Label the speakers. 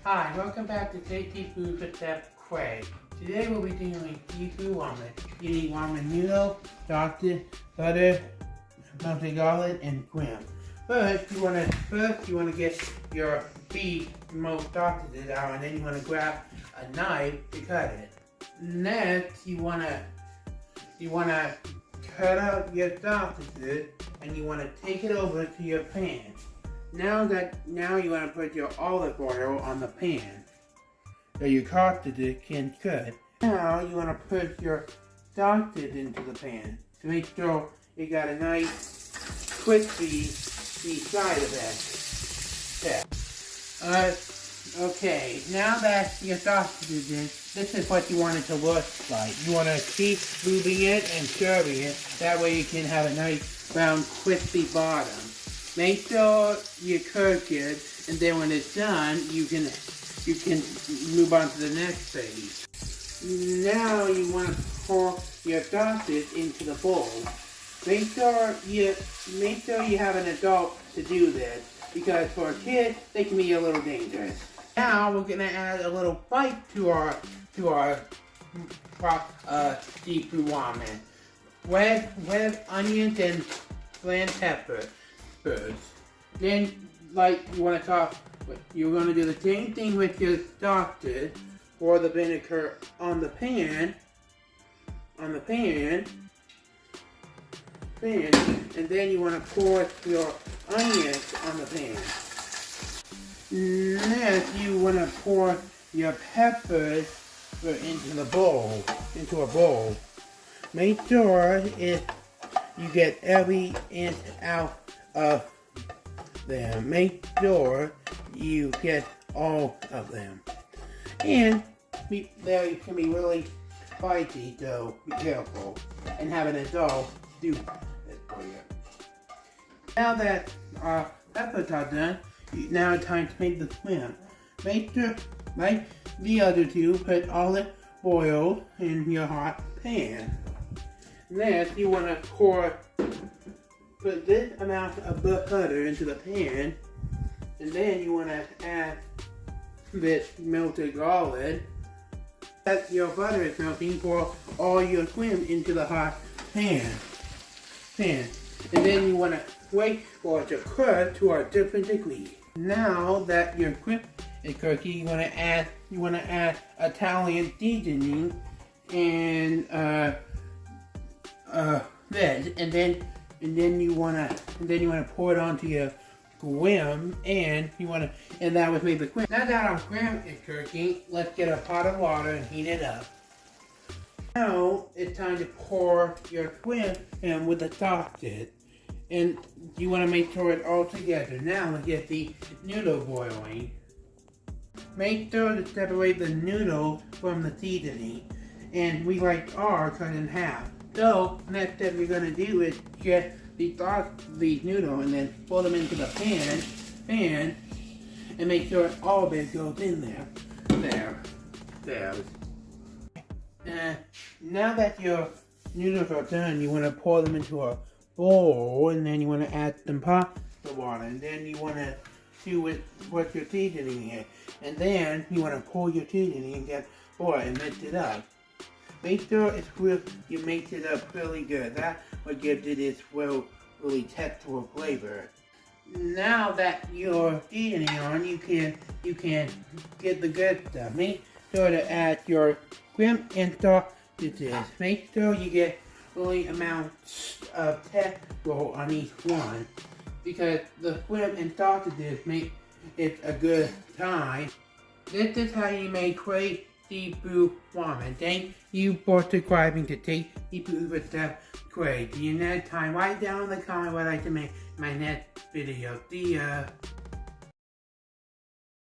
Speaker 1: Hi, welcome back to Tasty Food with Chef Craig. Today we'll be doing seafood ramen. You need ramen noodle, salted butter, melted garlic, and shrimp. First, you want to get your beef most salted out, and then you want to grab a knife to cut it. Next, you want to cut out your sausages, and you want to take it over to your pan. Now you want to put your olive oil on the pan so your sausages can cook. Now you want to put your sausage into the pan to make sure you got a nice crispy side of it. Okay, now that your sausage is in, this is what you want it to look like. You want to keep moving it and serving it. That way you can have a nice round crispy bottom. Make sure you cook it, and then when it's done, you can move on to the next phase. Now you want to pour your sausage into the bowl. Make sure you have an adult to do this, because for a kid, they can be a little dangerous. Now we're gonna add a little bite to our seafood ramen. Red onions and bland pepper. Then, you're going to do the same thing with your sausage. Pour the vinegar on the pan, and then you want to pour your onions on the pan. Next, you want to pour your peppers into a bowl. Make sure you get every inch out of them. Make sure you get all of them. And they can be really spicy, so be careful. And have an adult do it for you. Now that our peppers are done, now it's time to make the shrimp. Make sure, like the other two, put olive oil in your hot pan. Next, you want to put this amount of butter into the pan, and then you want to add this melted garlic. As your butter is melting, pour all your shrimp into the hot pan. And then you want to wait for it to cook to a different degree. Now that your shrimp is cooking, you want to add Italian seasoning and this, and then you wanna pour it onto your shrimp, and that was made the shrimp. Now that our shrimp is cooking, let's get a pot of water and heat it up. Now it's time to pour your shrimp in with the sausage, and you want to make sure it's all together. Now let's get the noodle boiling. Make sure to separate the noodle from the seasoning, and we like ours cut in half. So, next step you're going to do is get the noodle and then pour them into the pan, and make sure all of it goes in there. Now that your noodles are done, you want to pour them into a bowl, and then you want to add some pasta water, and then you want to do what your seasoning is, and then you want to pour your seasoning and get and mix it up. Make sure you mix it up really good. That's what gives it its really textural flavor. Now that you're seasoning on, you can get the good stuff. Make sure to add your shrimp and sausages. Make sure you get really amounts of texture on each one, because the shrimp and sausages make it a good time. This is how you make great seafood ramen. Thank you for subscribing to Tasty Food with Chef Craig. See you next time. Write down in the comment what I can make my next video. See ya.